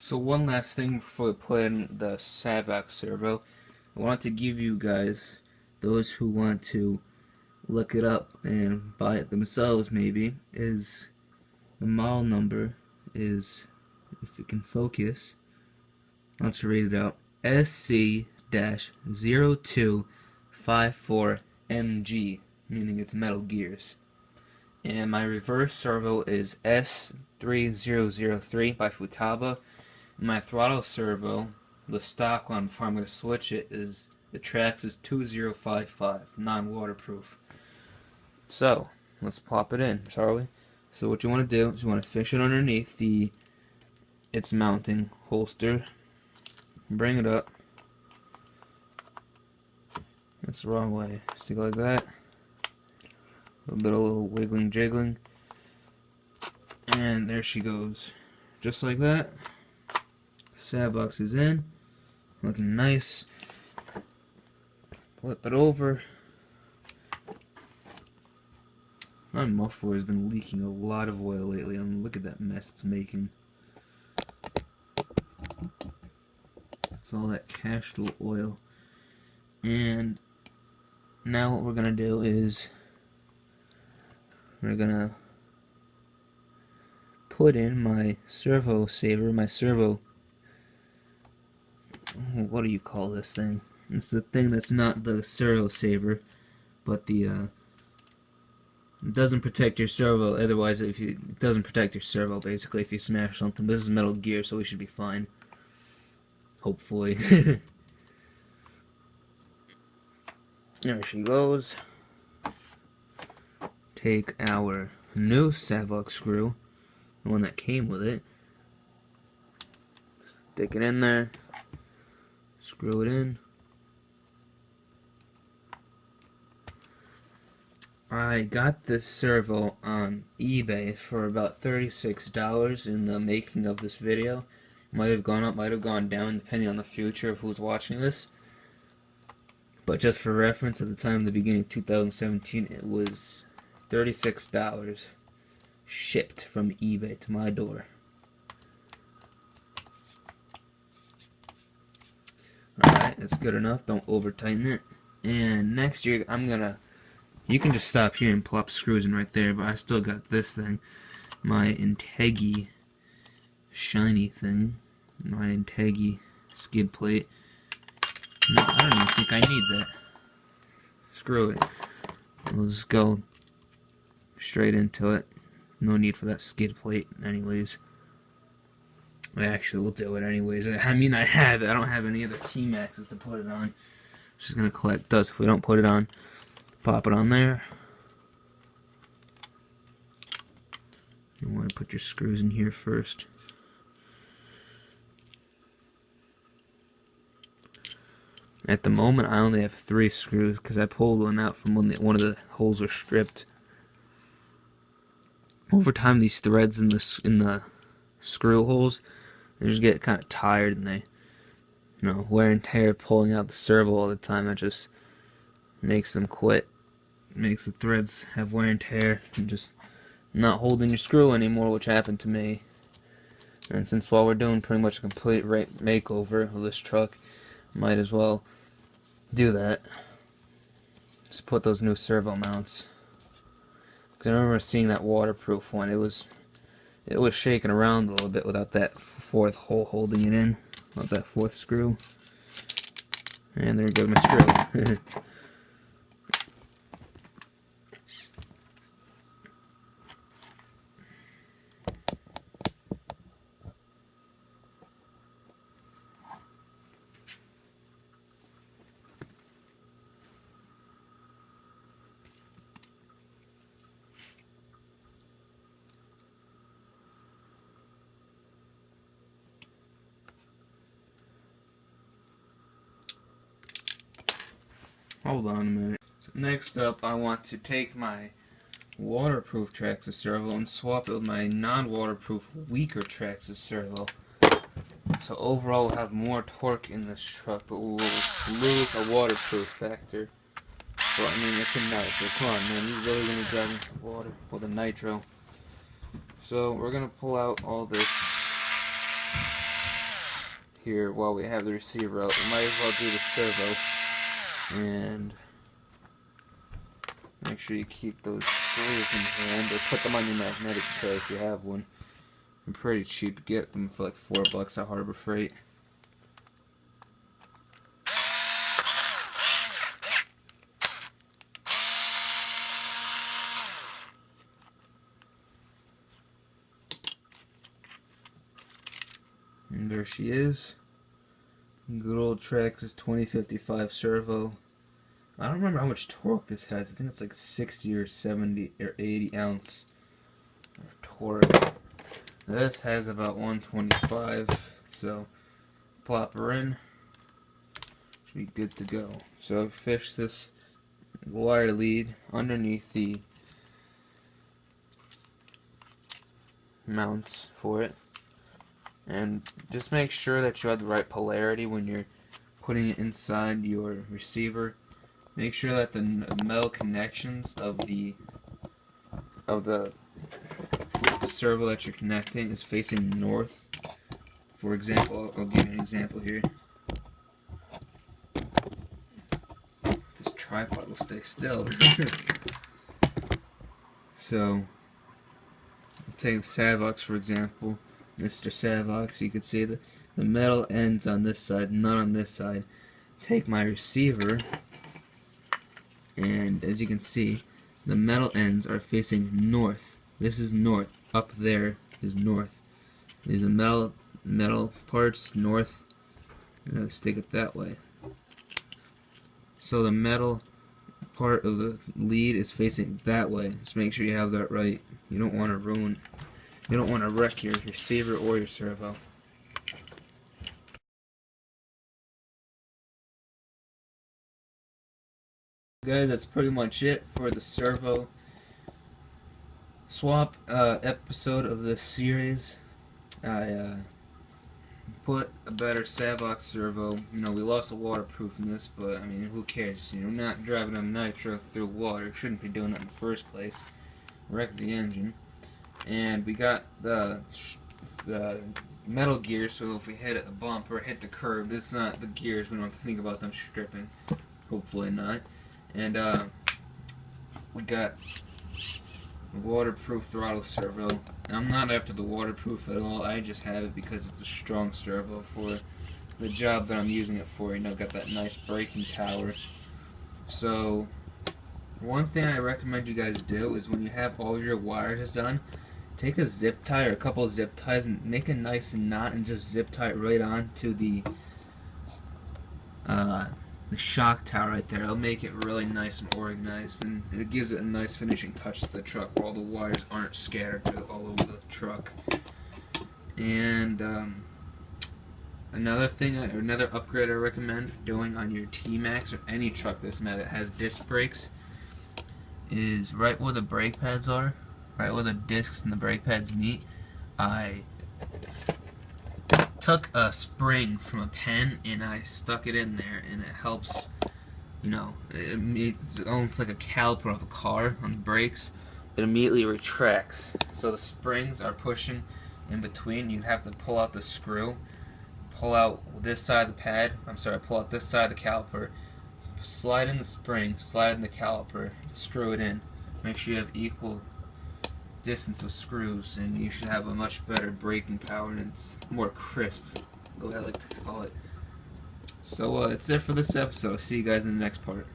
So one last thing before we put in the Savax servo, I want to give you guys, those who want to look it up and buy it themselves maybe, is the model number is, if it can focus, let's read it out, SC-0254MG, meaning it's Metal Gears. And my reverse servo is S3003 by Futaba. My throttle servo, the stock one before I'm going to switch it, is the Traxxas 2055, non-waterproof. So, let's plop it in, shall we? So what you want to do is you want to fish it underneath its mounting holster. Bring it up. That's the wrong way. Stick it like that. A little wiggling jiggling. And there she goes. Just like that. Sav box is in. Looking nice. Flip it over. My muffler has been leaking a lot of oil lately. Look at that mess it's making. It's all that Castrol oil. And now what we're gonna do is we're gonna put in my Servo Saver, my servo. What do you call this thing? It's the thing that's not the Servo Saver, but the it doesn't protect your servo. Otherwise, it doesn't protect your servo basically if you smash something. But this is Metal Gear, so we should be fine. Hopefully. There she goes. Take our new Savox screw, the one that came with it. Stick it in there. Screw it in. I got this servo on eBay for about $36 in the making of this video. Might have gone up, might have gone down, depending on the future of who's watching this. But just for reference, at the time in the beginning of 2017, it was $36 shipped from eBay to my door. Alright, that's good enough. Don't over tighten it. And next year, you can just stop here and plop screws in right there, but I still got this thing. My Integi shiny thing. My Integi skid plate. No, I don't even think I need that. Screw it. We'll just go straight into it. No need for that skid plate anyways. Actually, we'll do it anyways. I mean, I have it. I don't have any other T-Maxxes to put it on. It's just going to collect dust if we don't put it on. Pop it on there. You want to put your screws in here first. At the moment, I only have 3 screws because I pulled one out from when one of the holes were stripped. Over time, these threads in the screw holes, they just get kind of tired and they, wear and tear pulling out the servo all the time. That just makes them quit. Makes the threads have wear and tear and just not holding your screw anymore, which happened to me. And since while we're doing pretty much a complete makeover of this truck, might as well do that. Just put those new servo mounts. Because I remember seeing that waterproof one. It was shaking around a little bit without that 4th hole holding it in. Without that 4th screw. And there goes my screw. Hold on a minute. So next up, I want to take my waterproof Traxxas servo and swap it with my non-waterproof, weaker Traxxas servo. So overall, we'll have more torque in this truck, but we'll lose a waterproof factor. Well, I mean, it's a nitro. Come on, man. You're really going to drive into water with a nitro. So we're going to pull out all this. here while we have the receiver out. We might as well do the servo. And make sure you keep those screws in hand, or put them on your magnetic tray if you have one. They're pretty cheap to get them for like $4 at Harbor Freight. And there she is. Good old Traxxas 2055 servo. I don't remember how much torque this has. I think it's like 60 or 70 or 80 ounce of torque. This has about 125, so plop her in. Should be good to go. So fish this wire lead underneath the mounts for it. And just make sure that you have the right polarity when you're putting it inside your receiver. Make sure that the metal connections of the servo that you're connecting is facing north. For example, I'll give you an example here. This tripod will stay still. So, take Savox for example. Mr. Savox, you can see the metal ends on this side, not on this side. Take my receiver, and as you can see, the metal ends are facing north. This is north. Up there is north. These are metal parts north. Stick it that way. So the metal part of the lead is facing that way. Just make sure you have that right. You don't want to wreck your receiver or your servo. Guys, that's pretty much it for the servo swap episode of this series. I put a better Savox servo. You know, we lost the waterproof in this, but I mean, who cares? You know, we're not driving a nitro through water. Shouldn't be doing that in the first place. Wreck the engine. And we got the metal gear, so if we hit a bump or hit the curb, it's not the gears. We don't have to think about them stripping. Hopefully not. And we got the waterproof throttle servo. I'm not after the waterproof at all. I just have it because it's a strong servo for the job that I'm using it for. You know, got that nice braking power. So one thing I recommend you guys do is when you have all your wires done, take a zip tie or a couple of zip ties and make a nice knot and just zip tie it right on to the shock tower right there. It'll make it really nice and organized, and it gives it a nice finishing touch to the truck where all the wires aren't scattered all over the truck. And another upgrade I recommend doing on your T-Maxx or any truck this that has disc brakes is right where the brake pads are, right where the discs and the brake pads meet. I took a spring from a pen and I stuck it in there, and it helps, you know, it's almost like a caliper of a car on the brakes. It immediately retracts, so the springs are pushing in between. You'd have to pull out the screw, pull out this side of the pad, pull out this side of the caliper, slide in the spring, slide in the caliper, screw it in. Make sure you have equal distance of screws, and you should have a much better braking power, and it's more crisp, the way I like to call it. So that's it for this episode. See you guys in the next part.